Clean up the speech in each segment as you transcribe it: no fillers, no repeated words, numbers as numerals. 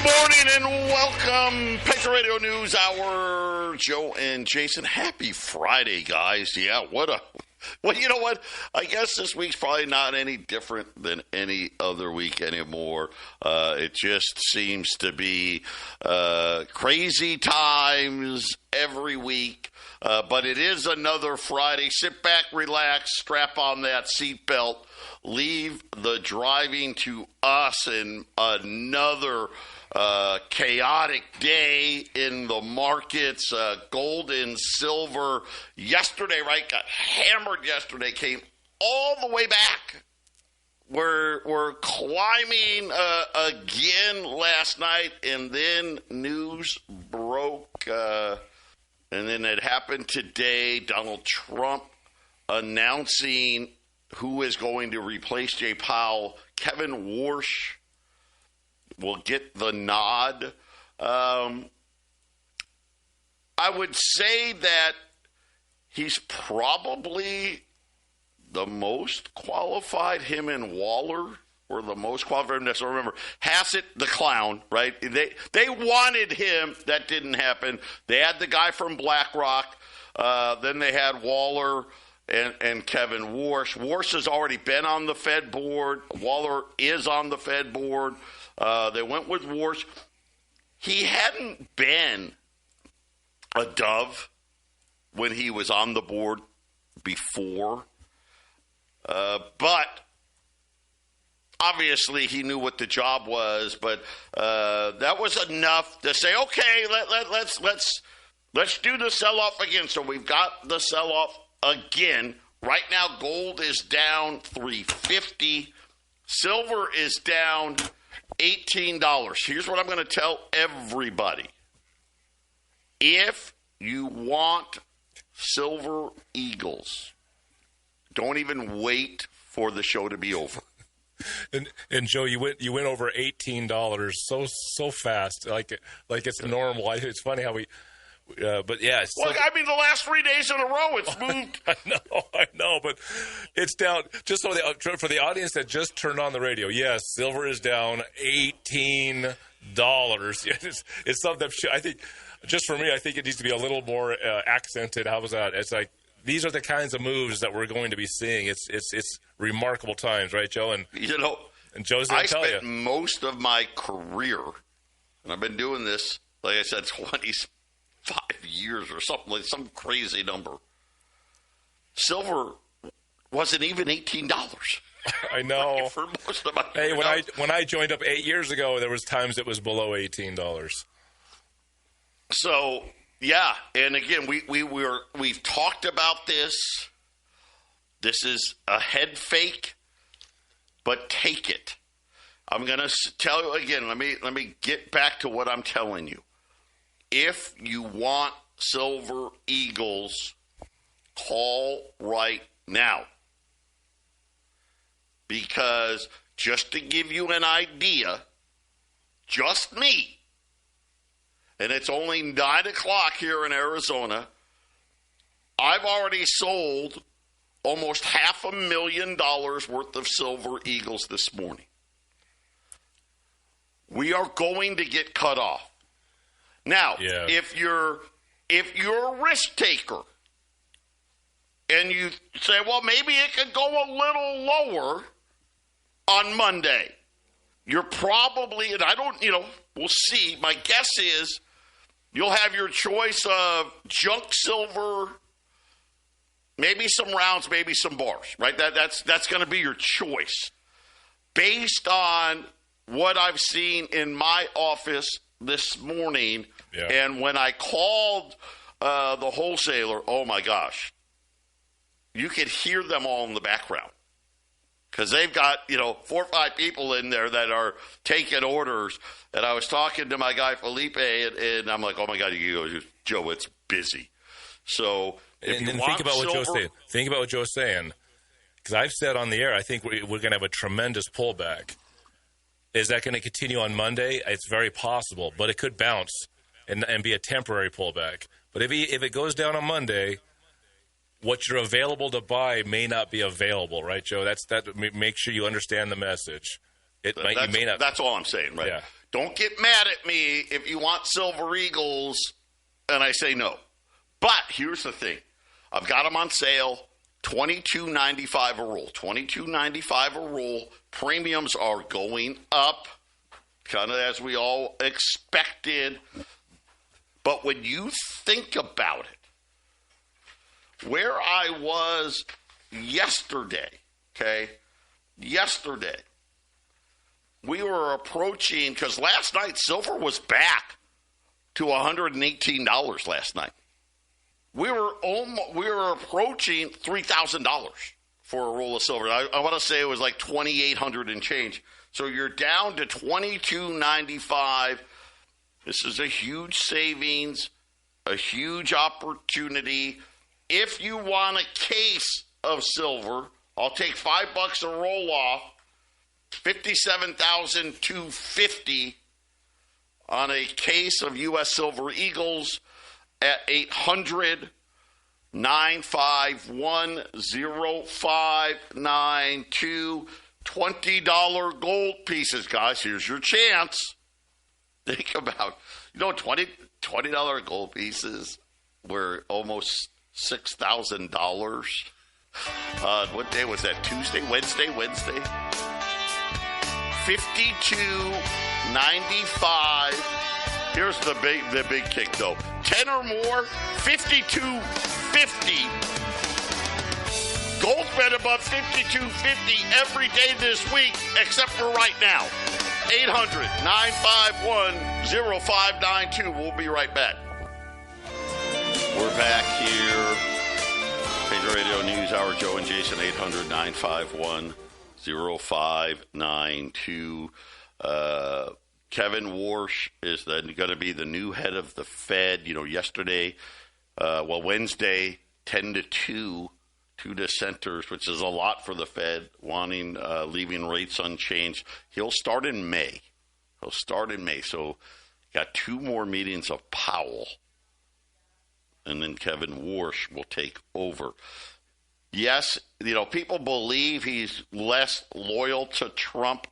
morning and welcome. Patriot Radio News Hour. Joe and Jason. Happy Friday, guys. Yeah, well, you know what? I guess this week's probably not any different than any other week anymore. It just seems to be crazy times every week. But it is another Friday. Sit back, relax, strap on that seatbelt. Leave the driving to us in another chaotic day in the markets. Gold and silver yesterday, right? Got hammered yesterday. Came all the way back. We're climbing again last night, and then news broke. And then it happened today. Donald Trump announcing who is going to replace Jay Powell. Kevin Warsh will get the nod. I would say that he's probably the most qualified. Him and Waller were the most qualified. So remember, Hassett, the clown, right? They wanted him. That didn't happen. They had the guy from BlackRock. Then they had Waller and Kevin Warsh. Warsh has already been on the Fed board. Waller is on the Fed board. They went with Warsh. He hadn't been a dove when he was on the board before. But obviously he knew what the job was. But that was enough to say, okay, let's do the sell-off again. So we've got the sell-off again. Right now, gold is down $3.50. Silver is down $18. Here's what I'm going to tell everybody. If you want Silver Eagles, don't even wait for the show to be over. And Joe, you went over $18 so fast, like it's normal. It's funny how we. But yeah, well, I mean, the last 3 days in a row, it's moved. I know, but it's down. Just for the audience that just turned on the radio, yes, silver is down $18. It's something I think, just for me, I think it needs to be a little more accented. How was that? It's like these are the kinds of moves that we're going to be seeing. It's remarkable times, right, Joe? And and Joe's going to tell you. I spent most of my career, and I've been doing this, like I said, 25 years or something, like some crazy number. Silver wasn't even $18. I know. For most of my career. When I joined up 8 years ago, there was times it was below $18. So yeah, and again, we've talked about this. This is a head fake, but take it. I'm going to tell you again. Let me get back to what I'm telling you. If you want Silver Eagles, call right now. Because just to give you an idea, just me, and it's only 9 o'clock here in Arizona, I've already sold almost $500,000 worth of Silver Eagles this morning. We are going to get cut off. Now, if you're a risk taker and you say, well, maybe it could go a little lower on Monday, you're probably, and I don't, we'll see. My guess is you'll have your choice of junk silver, maybe some rounds, maybe some bars, right? That's going to be your choice based on what I've seen in my office this morning. Yeah. And when I called the wholesaler, oh my gosh, you could hear them all in the background because they've got 4 or 5 people in there that are taking orders. And I was talking to my guy Felipe, and I'm like, oh my God, Joe, it's busy. So if you want think about what Joe's saying. Think about what Joe's saying, because I've said on the air, I think we're going to have a tremendous pullback. Is that going to continue on Monday? It's very possible, but it could bounce and be a temporary pullback. But if it goes down on Monday, what you're available to buy may not be available, right, Joe? Make sure you understand the message. You may not. That's all I'm saying, right? Yeah. Don't get mad at me if you want Silver Eagles and I say no. But here's the thing. I've got them on sale, $22.95 a roll. $22.95 a roll. Premiums are going up, kind of as we all expected. But when you think about it, where I was yesterday, we were approaching, because last night silver was back to $118 last night. We were approaching $3,000 for a roll of silver. I want to say it was like $2,800 and change. So you're down to $22.95. This is a huge savings, a huge opportunity. If you want a case of silver, I'll take $5 a roll off, $57,250 on a case of U.S. Silver Eagles at 800-951-0592. $20 gold pieces, guys. Here's your chance. Think about, $20 gold pieces were almost $6,000. What day was that? Tuesday? Wednesday? $52.95. Here's the big kick, though. 10 or more, $52.50. Gold's been above $52.50 every day this week, except for right now. 800-951-0592. We'll be right back. We're back here. Patriot Radio News Hour, Joe and Jason, 800-951-0592. Kevin Warsh is going to be the new head of the Fed. Yesterday, Wednesday, 10-2, 2 dissenters, which is a lot for the Fed, wanting leaving rates unchanged. He'll start in May. So got 2 more meetings of Powell, and then Kevin Warsh will take over. Yes, people believe he's less loyal to Trump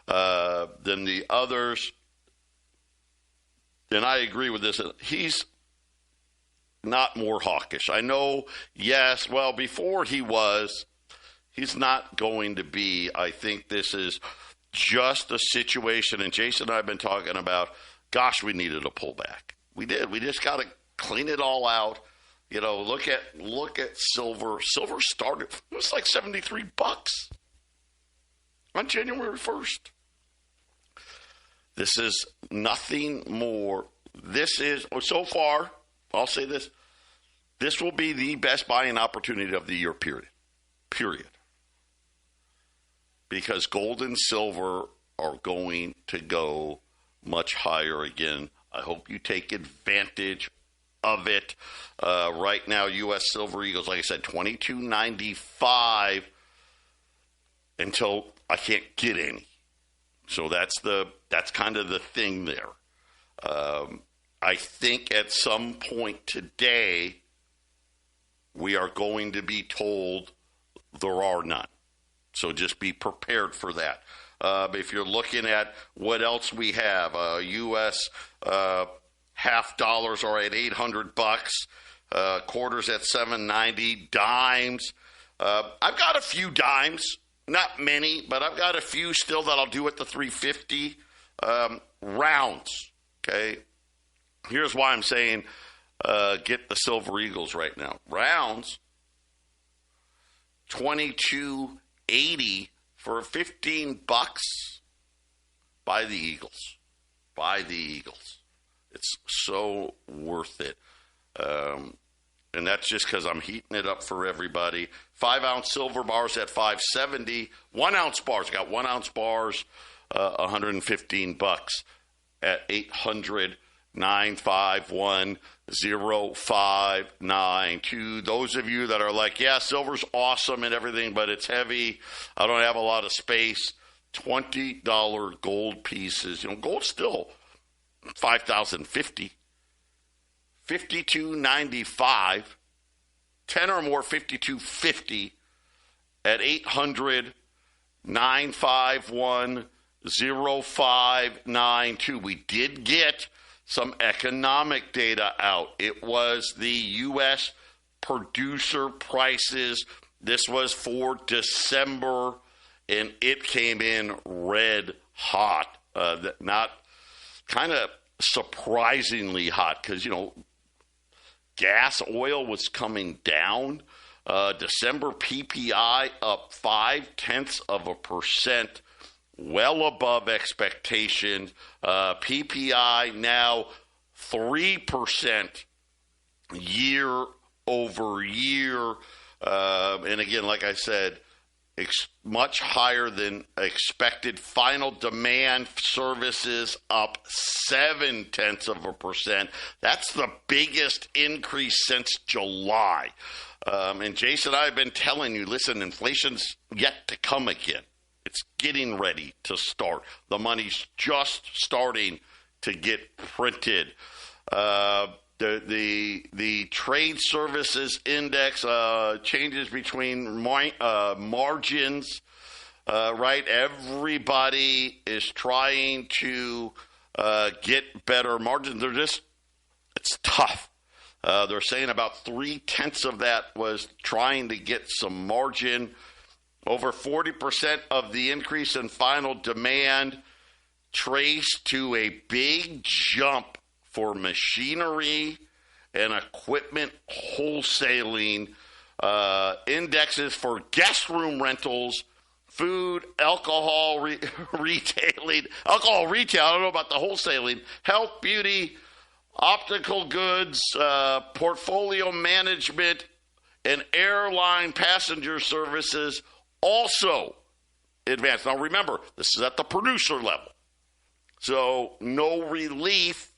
than the others. And I agree with this. He's not more hawkish. I know, yes, before he's not going to be. I think this is just a situation, and Jason and I have been talking about, gosh, we needed a pullback. We did. We just got to clean it all out. Look at silver. Silver started, it was like $73 on January 1st. This is nothing more. This is, so far, I'll say this. This will be the best buying opportunity of the year, period. Because gold and silver are going to go much higher again. I hope you take advantage of it. Right now, U.S. Silver Eagles, like I said, $22.95 until I can't get any. So that's kind of the thing there. I think at some point today, we are going to be told there are none. So just be prepared for that. If you're looking at what else we have, U.S. half dollars are at $800, quarters at $7.90, dimes. I've got a few dimes, not many, but I've got a few still that I'll do at the $3.50. Rounds, okay? Here's why I'm saying get the Silver Eagles right now. Rounds, $22.80 for $15. Buy the Eagles. It's so worth it. And that's just because I'm heating it up for everybody. 5-ounce silver bars at $5.70. 1-ounce bars. Got 1-ounce bars, $115 at 800-951-0592. Those of you that are like, yeah, silver's awesome and everything, but it's heavy. I don't have a lot of space. $20 gold pieces. Gold's still $5,050. $52.95. 10 or more, $52.50 at 800-951-0592. 0.0592. We did get some economic data out. It was the U.S. producer prices. This was for December, and it came in red hot. Not kind of surprisingly hot because, gas, oil was coming down. December PPI up 0.5%, well above expectation. PPI now 3% year over year. And again, like I said, much higher than expected. Final demand services up 0.7%. That's the biggest increase since July. And Jason, I've been telling you, listen, inflation's yet to come again. It's getting ready to start. The money's just starting to get printed. The trade services index changes between margins, right? Everybody is trying to get better margins. It's tough. They're saying about 0.3 of that was trying to get some margin. Over 40% of the increase in final demand traced to a big jump for machinery and equipment wholesaling. Indexes for guest room rentals, food, alcohol retailing, alcohol retail, I don't know about the wholesaling, health, beauty, optical goods, portfolio management, and airline passenger services also advanced. Now remember, this is at the producer level. So no relief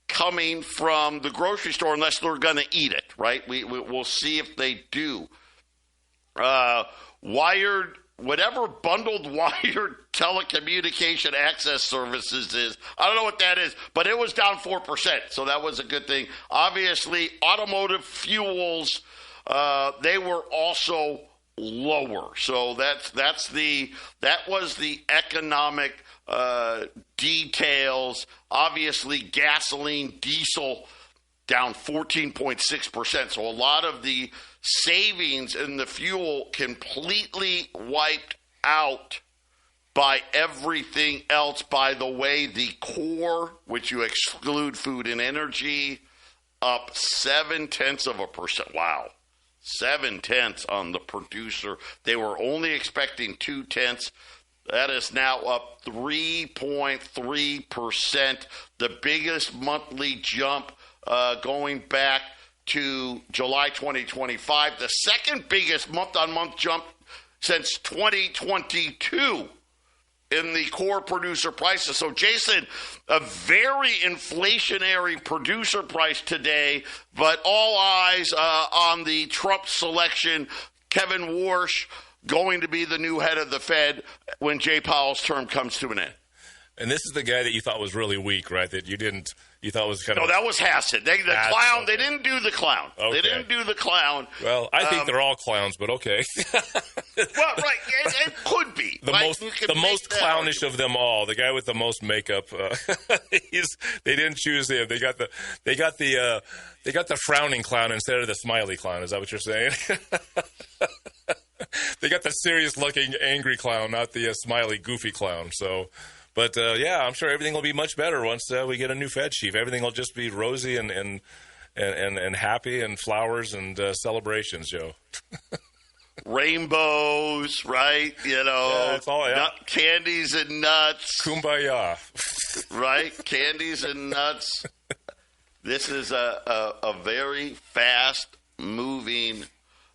coming from the grocery store unless they're going to eat it, right? We'll see if they do. Whatever bundled wired telecommunication access services is, I don't know what that is, but it was down 4%, so that was a good thing. Obviously, automotive fuels, they were also lower. So that was the economic details. Obviously, gasoline, diesel down 14.6%. So a lot of the savings in the fuel completely wiped out by everything else. By the way, the core, which you exclude food and energy, up 0.7%. Wow. 0.7 on the producer. They were only expecting 0.2. That is now up 3.3%, the biggest monthly jump going back to July 2025, the second biggest month-on-month jump since 2022 in the core producer prices. So, Jason, a very inflationary producer price today, but all eyes on the Trump selection. Kevin Warsh going to be the new head of the Fed when Jay Powell's term comes to an end. And this is the guy that you thought was really weak, right? That you thought was kind of... No, that was Hassett. The clown, okay. They didn't do the clown. Okay. They didn't do the clown. Well, I think they're all clowns, but okay. Well, right, it could be. The most clownish of them all, the guy with the most makeup. They didn't choose him. They got the frowning clown instead of the smiley clown. Is that what you're saying? They got the serious-looking angry clown, not the smiley, goofy clown. So, but yeah, I'm sure everything will be much better once we get a new Fed chief. Everything will just be rosy and happy and flowers and celebrations, Joe. Rainbows, right? Yeah, it's all candies and nuts. Kumbaya, right? Candies and nuts. This is a very fast-moving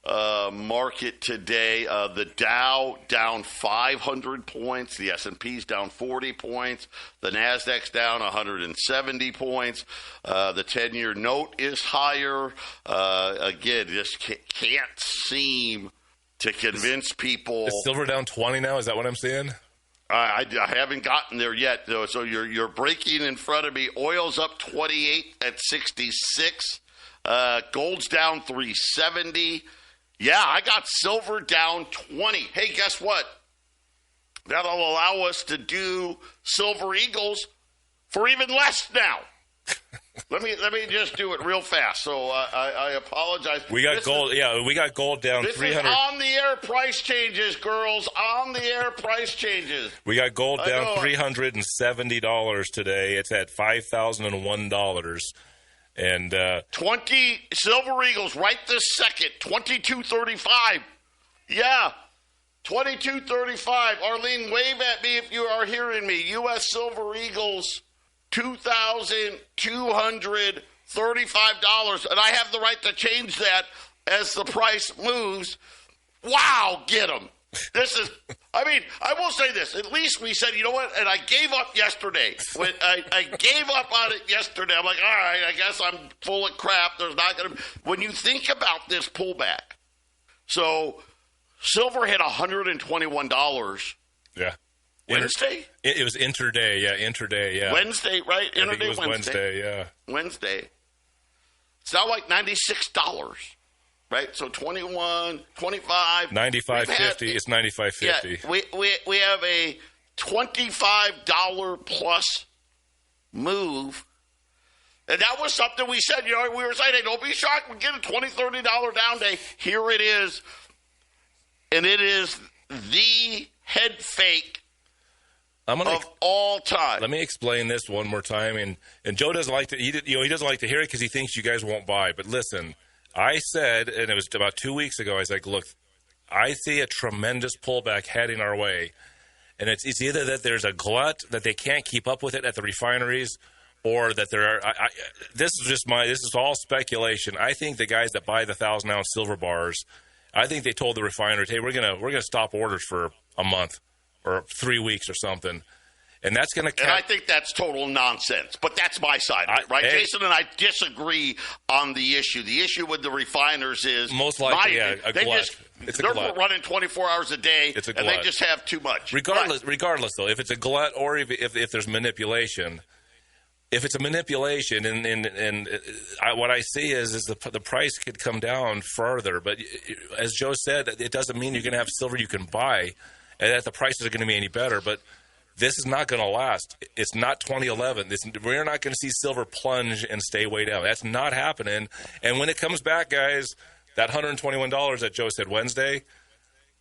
market today. The Dow down 500 points. The S&P's down 40 points. The Nasdaq's down 170 points. The 10-year note is higher. Again, just can't seem to convince people. Is silver down 20 now? Is that what I'm seeing? I haven't gotten there yet, though. So you're breaking in front of me. Oil's up 28 at 66. Gold's down 370. Yeah, I got silver down 20. Hey, guess what? That'll allow us to do Silver Eagles for even less now. Let me just do it real fast. So I apologize. We got gold. We got gold down 300. This is on the air price changes, girls. On the air price changes. We got gold down $370 today. It's at $5,001. And 20 Silver Eagles right this second. 22.35. Yeah. 22.35. Arlene, wave at me if you are hearing me. U.S. Silver Eagles, $2,235. And I have the right to change that as the price moves. Wow, get them. This is, I will say this. At least we said, you know what? And I gave up yesterday. When I gave up on it yesterday. I'm like, all right, I guess I'm full of crap. There's not going to, when you think about this pullback. So, silver hit $121. Yeah. Wednesday? It was intraday, yeah. Wednesday, right? I think it was Wednesday, yeah. Wednesday. It's now like $96, right? So 21, 25. 95.50. It's 95.50. Yeah, we have a $25 plus move. And that was something we said, we were saying, hey, don't be shocked. We get a $20, $30 down day. Here it is. And it is the head fake of all time. Let me explain this one more time. And Joe doesn't like to. He doesn't like to hear it because he thinks you guys won't buy. But listen, I said, and it was about 2 weeks ago. I was like, look, I see a tremendous pullback heading our way, and it's either that there's a glut that they can't keep up with it at the refineries, or that there are. This is all speculation. I think the guys that buy the 1,000-ounce silver bars, I think they told the refiners, hey, we're gonna stop orders for a month or 3 weeks or something, and that's gonna. And I think that's total nonsense. But that's my side of it, right? Jason and I disagree on the issue. The issue with the refiners is most likely a glut. They're running 24 hours a day, and they just have too much. Regardless, though, if it's a glut or if there's manipulation. If it's a manipulation, and what I see is the price could come down further. But as Joe said, it doesn't mean you're going to have silver you can buy, and that the prices are going to be any better. But this is not going to last. It's not 2011. We're not going to see silver plunge and stay way down. That's not happening. And when it comes back, guys, that $121 that Joe said Wednesday,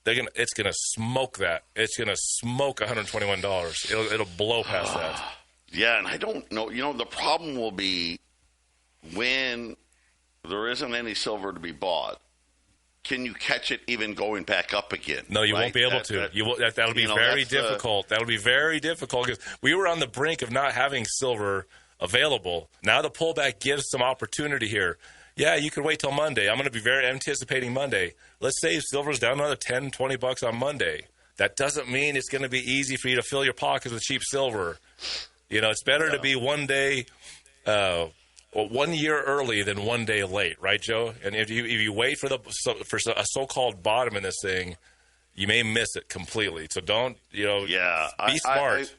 it's going to smoke that. It's going to smoke $121. It'll blow past that. Yeah, and I don't know. The problem will be when there isn't any silver to be bought. Can you catch it even going back up again? No, you won't be able to. That'll be very difficult. That'll be very difficult because we were on the brink of not having silver available. Now the pullback gives some opportunity here. Yeah, you could wait till Monday. I'm going to be very anticipating Monday. Let's say silver's down another $10, $20 on Monday. That doesn't mean it's going to be easy for you to fill your pockets with cheap silver. It's better to be 1 day, 1 year early than 1 day late, right, Joe? And if you wait for a so-called bottom in this thing, you may miss it completely. So don't, be smart.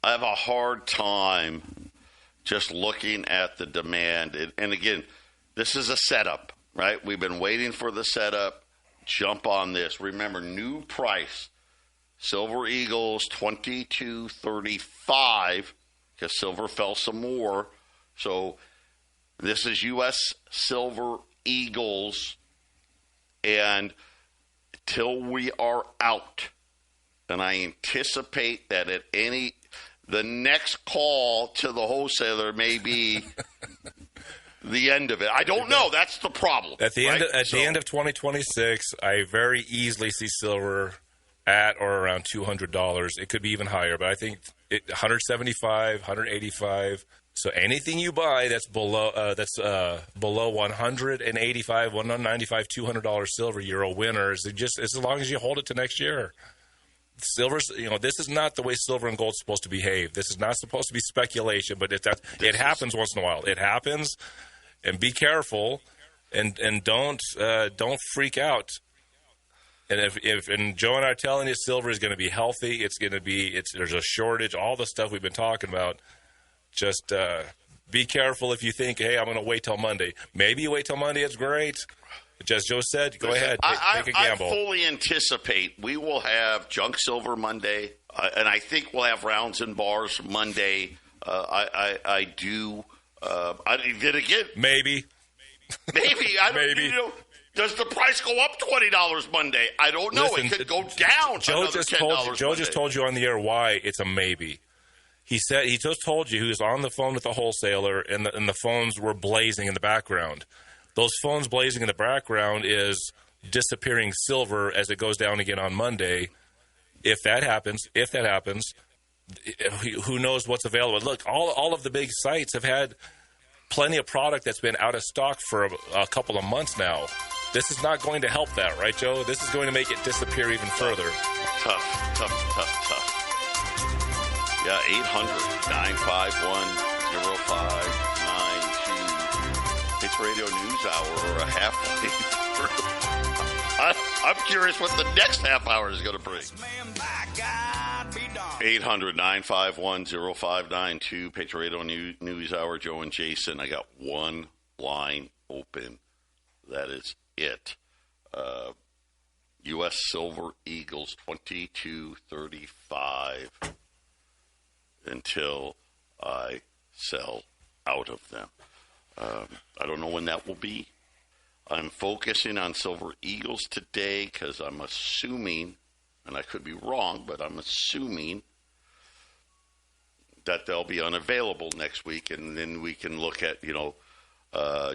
I have a hard time just looking at the demand. And again, this is a setup, right? We've been waiting for the setup. Jump on this. Remember, new price. Silver Eagles, $22.35, because silver fell some more. So this is U.S. Silver Eagles. And till we are out, and I anticipate that the next call to the wholesaler may be the end of it. I don't know. That's the problem. At the end of 2026, I very easily see silver at or around $200. It could be even higher, but I think $175, $185. So anything you buy that's below $185, $195, $200 silver, you're a winner. Just as long as you hold it to next year. Silver's, this is not the way silver and gold's supposed to behave. This is not supposed to be speculation, but it happens once in a while. It happens, and be careful, and don't freak out. And if Joe and I are telling you silver is going to be healthy, there's a shortage, all the stuff we've been talking about. Just be careful if you think, hey, I'm going to wait till Monday. Maybe you wait till Monday, it's great. As Joe said, go ahead, take a gamble. I fully anticipate we will have junk silver Monday, and I think we'll have rounds and bars Monday. I do. Then again, maybe. I don't. Maybe. You know, does the price go up $20 Monday? I don't know. Listen, it could go down. Joe just told you on the air why it's a maybe. He just told you he was on the phone with the wholesaler, and the phones were blazing in the background. Those phones blazing in the background is disappearing silver as it goes down again on Monday. If that happens, who knows what's available? Look, all of the big sites have had plenty of product that's been out of stock for a couple of months now. This is not going to help that, right, Joe? This is going to make it disappear even further. Tough. Yeah, 800-951-0592. It's Radio News Hour, or a halfway through. I'm curious what the next half hour is going to bring. 800-951-0592. Patriot Radio News Hour, Joe and Jason. I got one line open. That is it. U.S. Silver Eagles 22.35 until I sell out of them. I don't know when that will be. I'm focusing on Silver Eagles today because I'm assuming, and I could be wrong, but I'm assuming that they'll be unavailable next week, and then we can look at,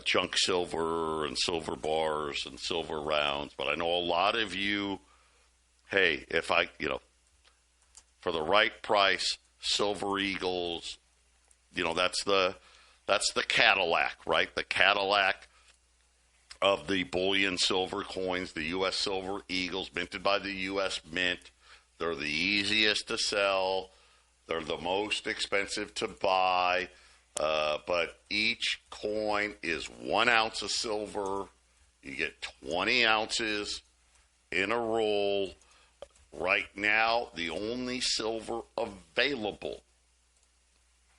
junk silver and silver bars and silver rounds. But I know a lot of you, hey, if I, for the right price, Silver Eagles, that's the Cadillac, right? The Cadillac of the bullion silver coins, the U.S. Silver Eagles, minted by the U.S. Mint. They're the easiest to sell. They're the most expensive to buy. But each coin is 1 ounce of silver. You get 20 ounces in a roll. Right now, the only silver available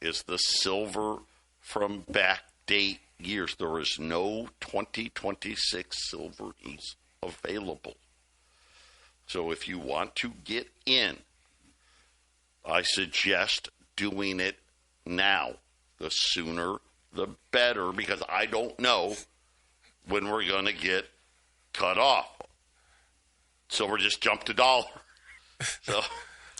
is the silver from backdate years. There is no 2026 silver available. So if you want to get in, I suggest doing it now. The sooner, the better, because I don't know when we're going to get cut off. Silver just jumped $1. So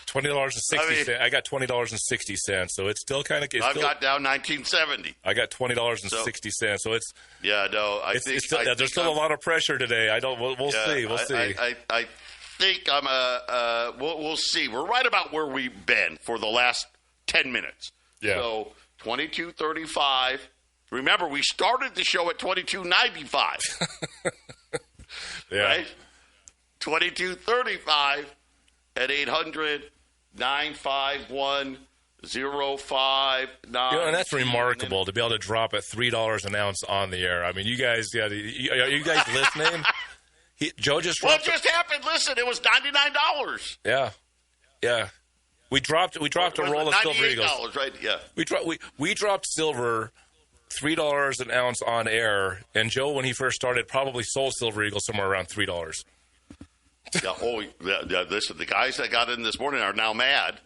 $20.60. I got $20.60. So it's still kind of. I've got down 1970. I got $20.60. So it's. Yeah, no, I think there's still a lot of pressure today. I don't. We'll see. We'll see. I think I'm we'll see. We're right about where we've been for the last 10 minutes. Yeah. So 22.35. Remember, we started the show at 22.95. Yeah. Right? 22.35 at 800-951-0592. And that's remarkable to be able to drop at $3 an ounce on the air. I mean, you guys, are you guys listening? Joe just dropped. What just happened? Listen, it was $99. Yeah. We dropped a roll of Silver Eagles. Right? Yeah. We dropped silver $3 an ounce on air, and Joe, when he first started, probably sold Silver Eagles somewhere around $3. Yeah. Listen, the guys that got in this morning are now mad,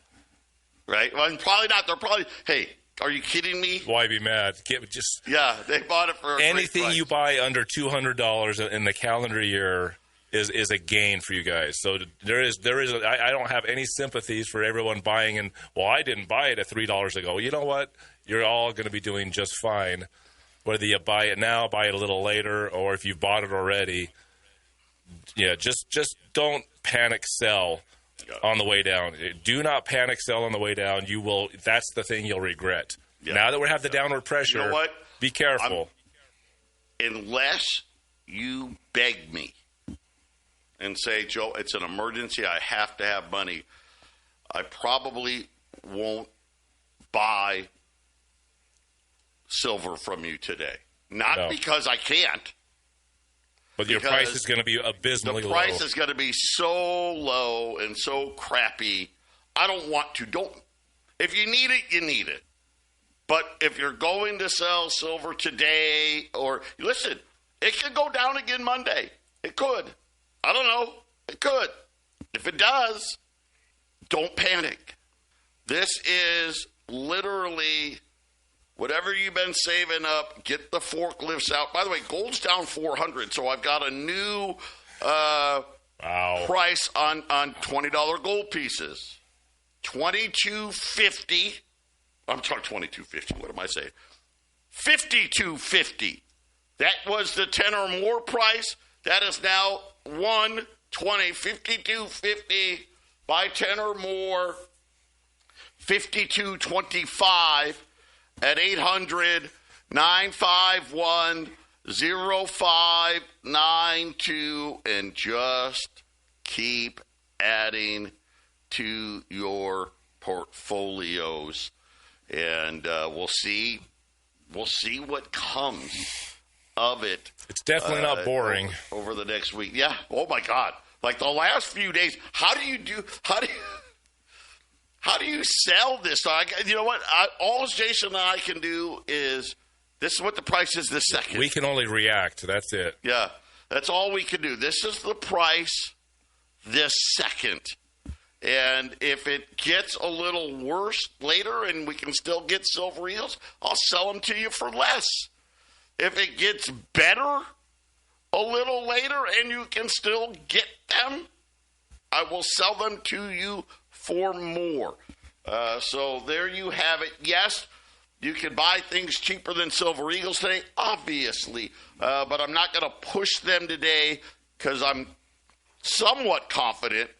right? Well, probably not. They're probably. Hey, are you kidding me? Why be mad? They bought it for anything you buy under $200 in the calendar year is a gain for you guys. So there is. I don't have any sympathies for everyone buying and. Well, I didn't buy it at $3 ago. You know what? You're all going to be doing just fine, whether you buy it now, buy it a little later, or if you bought it already. Yeah, just don't panic sell on the way down. Do not panic sell on the way down. You will. That's the thing you'll regret. Yeah. Now that we have the downward pressure, you know what? Be careful. Unless you beg me and say, Joe, it's an emergency. I have to have money. I probably won't buy silver from you today. Not because I can't. But your price is going to be abysmally low. The price is going to be so low and so crappy. I don't want to. If you need it, you need it. But if you're going to sell silver today, or listen, It could go down again Monday. It could. I don't know. It could. If it does, don't panic. This is literally whatever you've been saving up, get the forklifts out. By the way, gold's down 400, so I've got a new price on $20 gold pieces. $22.50. I'm talking $22.50. What am I saying? $52.50. That was the 10 or more price. That is now $120. $52.50. Buy 10 or more. $52.25 at 800-951-0592, and just keep adding to your portfolios, and we'll see what comes of it. It's definitely not boring over the next week. Yeah. Oh my God. Like the last few days, how do you sell this? You know what? All Jason and I can do is, this is what the price is this second. We can only react. That's it. Yeah. That's all we can do. This is the price this second. And if it gets a little worse later and we can still get silver eels, I'll sell them to you for less. If it gets better a little later and you can still get them, I will sell them to you for more. So there you have it. Yes, you can buy things cheaper than silver eagles today, obviously. But I'm not going to push them today because I'm somewhat confident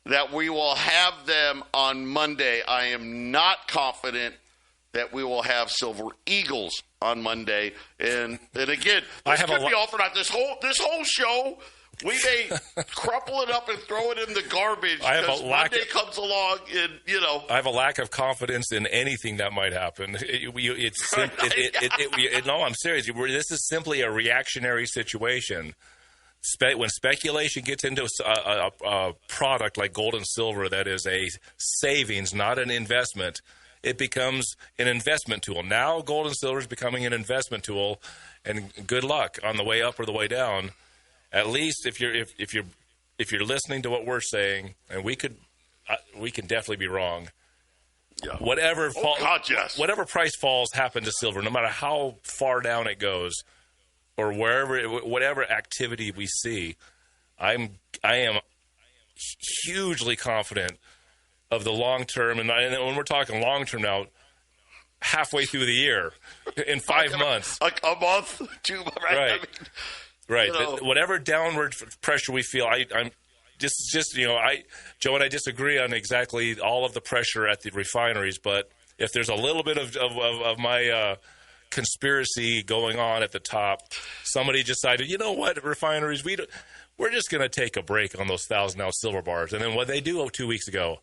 that we will have them on Monday. I am not confident that we will have silver eagles on Monday. And again, this could be all for naught. This whole show, we may crumple it up and throw it in the garbage because Monday comes along and, I have a lack of confidence in anything that might happen. No, I'm serious. This is simply a reactionary situation. When speculation gets into a product like gold and silver that is a savings, not an investment, it becomes an investment tool. Now gold and silver is becoming an investment tool, and good luck on the way up or the way down. At least if you're listening to what we're saying, and we can definitely be wrong. Yeah. Whatever yes. Whatever price falls happen to silver, no matter how far down it goes, or whatever activity we see, I am hugely confident of the long term, and when we're talking long term now, halfway through the year, in 5 months, like a month, 2 months, right? Right. Whatever downward pressure we feel, Joe and I disagree on exactly all of the pressure at the refineries, but if there's a little bit of my conspiracy going on at the top, somebody decided, you know what, refineries, we're just going to take a break on those 1,000-ounce silver bars. And then what they do 2 weeks ago,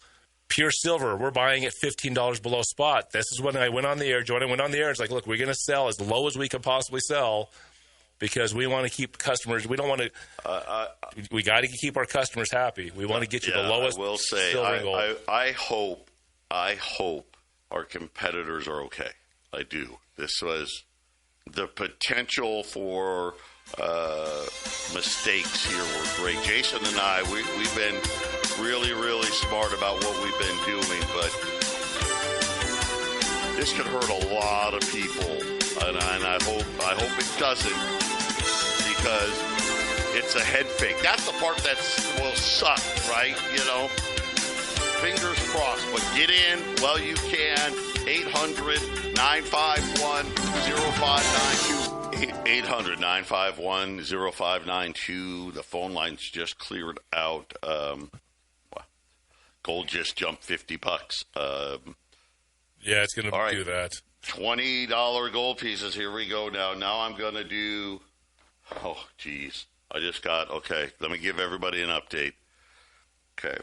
pure silver, we're buying at $15 below spot. This is when I went on the air. Joe and I went on the air. It's like, look, we're going to sell as low as we can possibly sell, because we want to keep customers. We don't want to. We got to keep our customers happy. We want to get you the lowest. I will say, silver and gold. I hope our competitors are okay. I do. This was the potential for mistakes here were great. Jason and I, we've been really, really smart about what we've been doing, but this could hurt a lot of people, and I hope it doesn't, because it's a head fake. That's the part that will suck, right? Fingers crossed, but get in while you can. 800-951-0592. 800-951-0592. The phone line's just cleared out. Gold just jumped $50. Yeah, it's going to do that. $20 gold pieces. Here we go now. Now I'm going to do, okay, let me give everybody an update. Okay.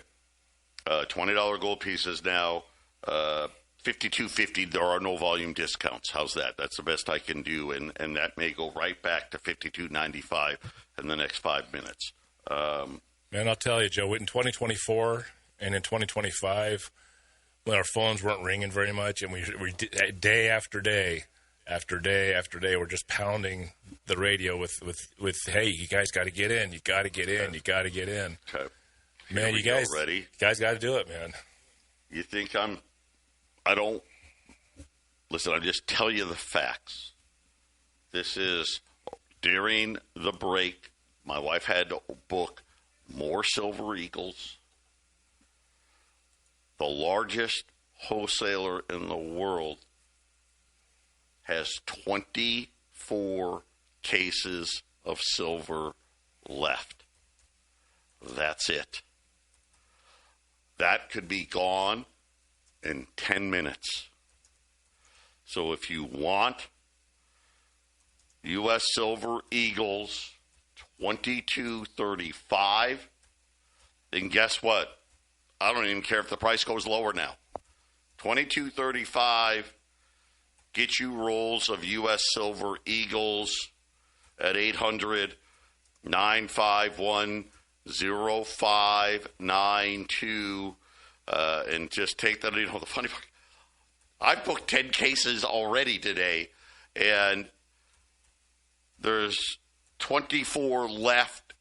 $20 gold pieces now, $52.50. There are no volume discounts. How's that? That's the best I can do, and that may go right back to $52.95 in the next 5 minutes. Man, I'll tell you, Joe, in 2024 and in 2025, when our phones weren't ringing very much, and we day after day, after day after day, we're just pounding the radio with hey, you guys got to get in. You got to get in. You got to get in. Okay. Man, you guys ready? You guys got to do it, man. You think I don't. Listen, I just tell you the facts. This is during the break. My wife had to book more Silver Eagles. The largest wholesaler in the world has 24 cases of silver left. That's it. That could be gone in 10 minutes. So if you want U.S. Silver Eagles 22.35, then guess what? I don't even care if the price goes lower now. 22.35, get you rolls of U.S. Silver Eagles at 800-951-0592, and just take that. You know, the funny part, I've booked 10 cases already today, and there's 24 left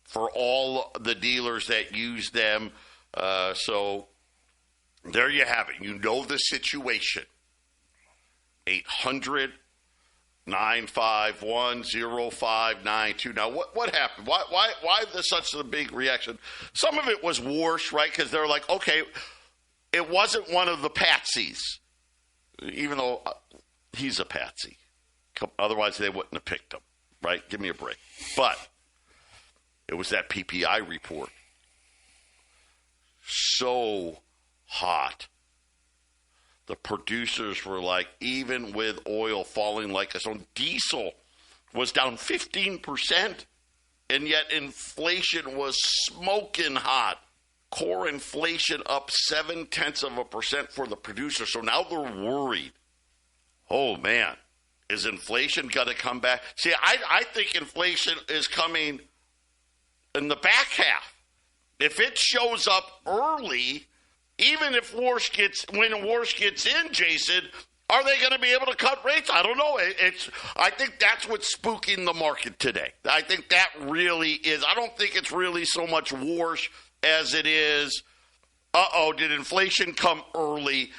for all the dealers that use them. So there you have it. You know the situation. 800-951-0592. Now, what happened? Why such a big reaction? Some of it was worse, right? Because they're like, okay, it wasn't one of the patsies, even though he's a patsy. Otherwise, they wouldn't have picked him, right? Give me a break. But it was that PPI report. So hot. The producers were like, even with oil falling like this, on diesel was down 15%, and yet inflation was smoking hot. Core inflation up 0.7% for the producers. So now they're worried. Oh, man. Is inflation going to come back? See, I think inflation is coming in the back half. If it shows up early, even if when Warsh gets in, Jason, are they going to be able to cut rates? I don't know. I think that's what's spooking the market today. I think that really is. I don't think it's really so much Warsh as it is, did inflation come early?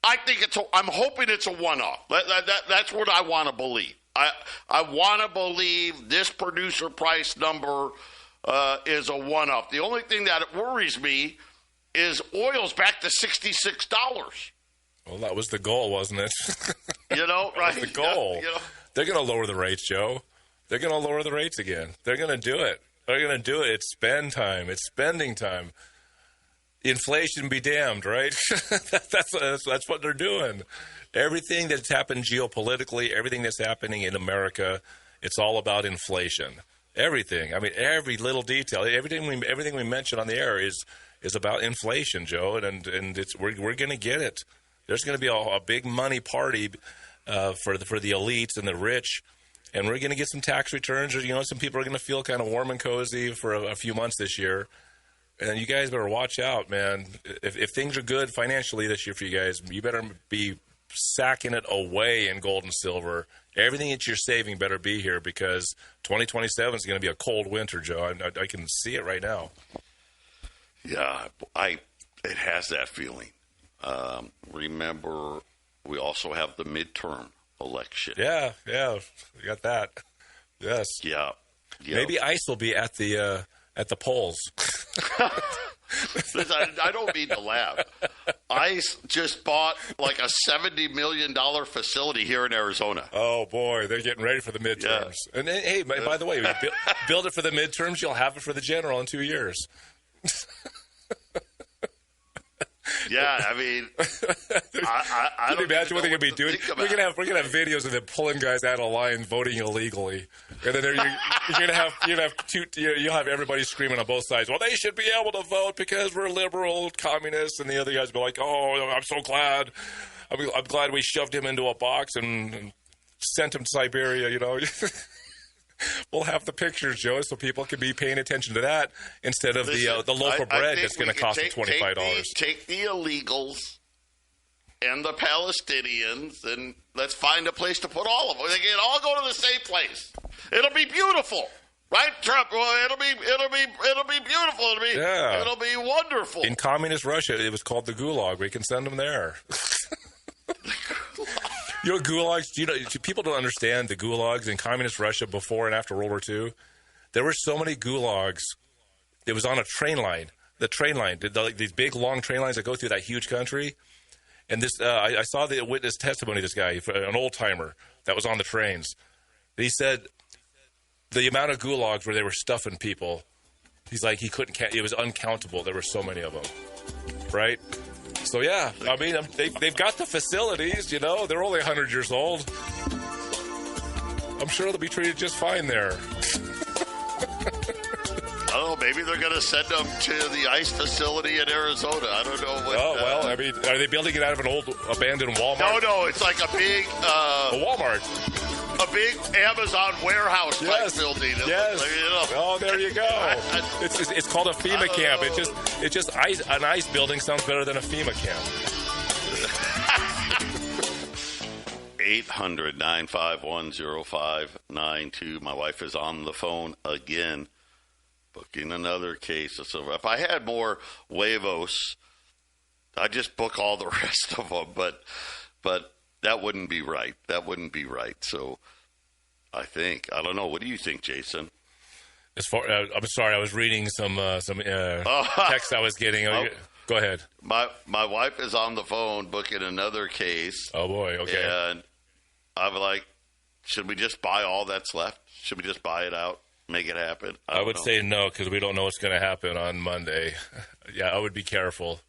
I think I'm hoping it's a one-off. That's what I want to believe. I want to believe this producer price number is a one-off. The only thing that worries me is oil's back to $66. Well, that was the goal, wasn't it? You know, right? That was the goal. You know? They're going to lower the rates, Joe. They're going to lower the rates again. They're going to do it. They're going to do it. It's spend time. It's spending time. Inflation be damned, right? That's what they're doing. Everything that's happened geopolitically, everything that's happening in America, it's all about inflation. Everything. I mean, every little detail, everything we mention on the air is about inflation, Joe, and we're going to get it. There's going to be a big money party for the elites and the rich, and we're going to get some tax returns. You know, some people are going to feel kind of warm and cozy for a few months this year. And you guys better watch out, man. If things are good financially this year for you guys, you better be sacking it away in gold and silver. Everything that you're saving better be here, because 2027 is going to be a cold winter, Joe. I can see it right now. Yeah, it has that feeling. Remember, we also have the midterm election. Yeah, we got that. Yes. Yeah. Maybe ICE will be at the polls. I don't mean to laugh. ICE just bought like a $70 million facility here in Arizona. Oh, boy. They're getting ready for the midterms. Yeah. And, hey, by the way, build it for the midterms. You'll have it for the general in 2 years. Yeah, I mean, I don't imagine what they're going to be doing. We're going to have videos of them pulling guys out of line voting illegally, and then you'll have everybody screaming on both sides. Well, they should be able to vote because we're liberal communists, and the other guys will be like, "Oh, I'm so glad. I'm glad we shoved him into a box and sent him to Siberia." You know. We'll have the pictures, Joe, so people can be paying attention to that instead of the loaf of bread that's going to cost them $25. Take the illegals and the Palestinians, and let's find a place to put all of them. They can all go to the same place. It'll be beautiful, right, Trump? Well, it'll be beautiful. It'll be wonderful. In communist Russia, it was called the Gulag. We can send them there. You know, gulags. People don't understand the gulags in communist Russia before and after World War II. There were so many gulags. It was on a train line. The train line, these big long train lines that go through that huge country. And this, I saw the witness testimony. This guy, an old timer that was on the trains. He said the amount of gulags where they were stuffing people. He's like, he couldn't count. It was uncountable. There were so many of them. Right. So, yeah, I mean, they've got the facilities, you know. They're only 100 years old. I'm sure they'll be treated just fine there. I don't know. Maybe they're going to send them to the ICE facility in Arizona. I don't know. Well, I mean, are they building it out of an old abandoned Walmart? No. It's like a big... a Walmart. A big Amazon warehouse type building. Yes. Oh, there you go. It's called a FEMA camp. It's just an ICE building sounds better than a FEMA camp. 800-951-0592. My wife is on the phone again, booking another case of silver. If I had more huevos, I'd just book all the rest of them. But that wouldn't be right. So I don't know. What do you think, Jason? I'm sorry. I was reading some text I was getting. Go ahead. My wife is on the phone booking another case. Oh, boy. Okay. And I'm like, should we just buy all that's left? Should we just buy it out, make it happen? I would say no, because we don't know what's going to happen on Monday. Yeah, I would be careful.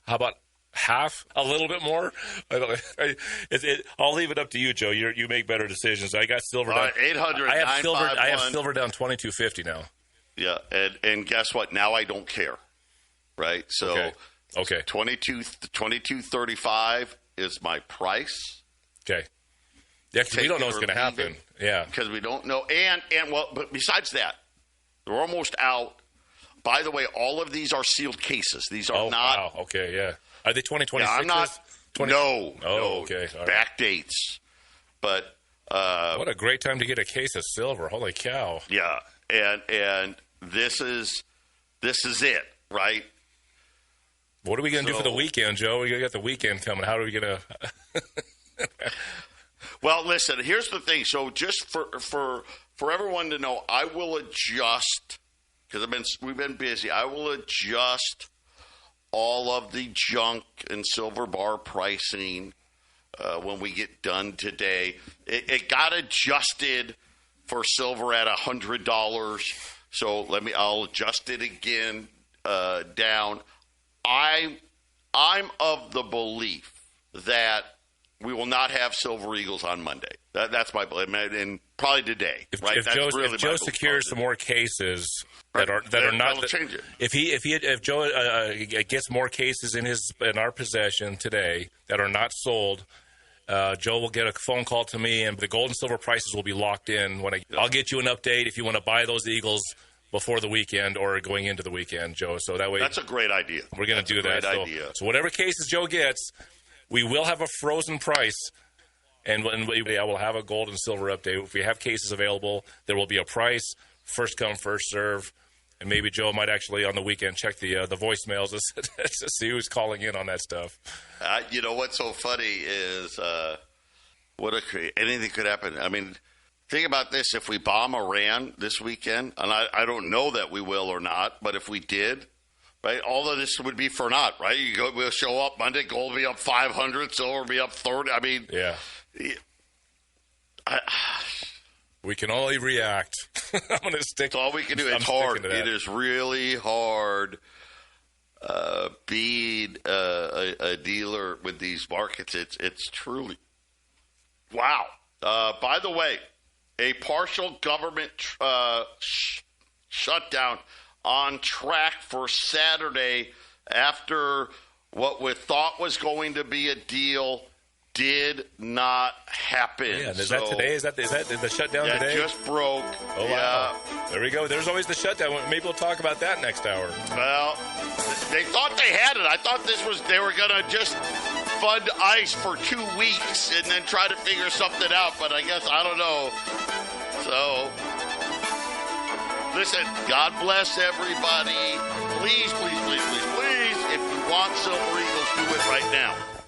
How about half? A little bit more? I'll leave it up to you, Joe. You make better decisions. I got silver down. 800. I have silver down $22.50 now. Yeah, and guess what? Now I don't care. Right? So okay. $22.35 is my price. Okay. Yeah, because we don't know what's going to happen. Yeah. Because we don't know. But besides that, they're almost out. By the way, all of these are sealed cases. These are not. Wow. Okay, yeah. Are they 2026? Yeah, I'm not. 20? No. Okay. All right. Back dates. But. What a great time to get a case of silver. Holy cow. Yeah. And this is it, right? What are we going to do for the weekend, Joe? We got the weekend coming. How are we going to? Well, listen. Here's the thing. So, just for everyone to know, I will adjust because we've been busy. I will adjust all of the junk and silver bar pricing when we get done today. It got adjusted for silver at $100. So I'll adjust it again down. I'm of the belief that we will not have Silver Eagles on Monday. That's my belief, and probably today. If Joe secures some more cases that are not, change it. If Joe gets more cases in our possession today that are not sold, Joe will get a phone call to me, and the gold and silver prices will be locked in. I'll get you an update if you want to buy those Eagles before the weekend or going into the weekend, Joe. So that way, that's a great idea. We're going to do that. So whatever cases Joe gets, we will have a frozen price, and I will have a gold and silver update. If we have cases available, there will be a price, first come, first serve. And maybe Joe might actually on the weekend check the voicemails to see who's calling in on that stuff. You know what's so funny is anything could happen. I mean, think about this. If we bomb Iran this weekend, and I don't know that we will or not, but if we did, right, all of this would be for naught, right? We'll show up Monday, gold will be up 500, silver will be up 30. I mean, yeah. We can only react. I'm going to stick. That's all we can do. It's hard. It is really hard being a dealer with these markets. It's truly wow. By the way, a partial government shutdown on track for Saturday after what we thought was going to be a deal did not happen. Yeah, is that today? Is that the shutdown today? Yeah, just broke. Oh, wow. There we go. There's always the shutdown. Maybe we'll talk about that next hour. Well, they thought they had it. I thought they were going to just fund ice for 2 weeks and then try to figure something out, but I guess, I don't know. So, listen, God bless everybody. Please, please, please, please, please, if you want Silver Eagles, do it right now.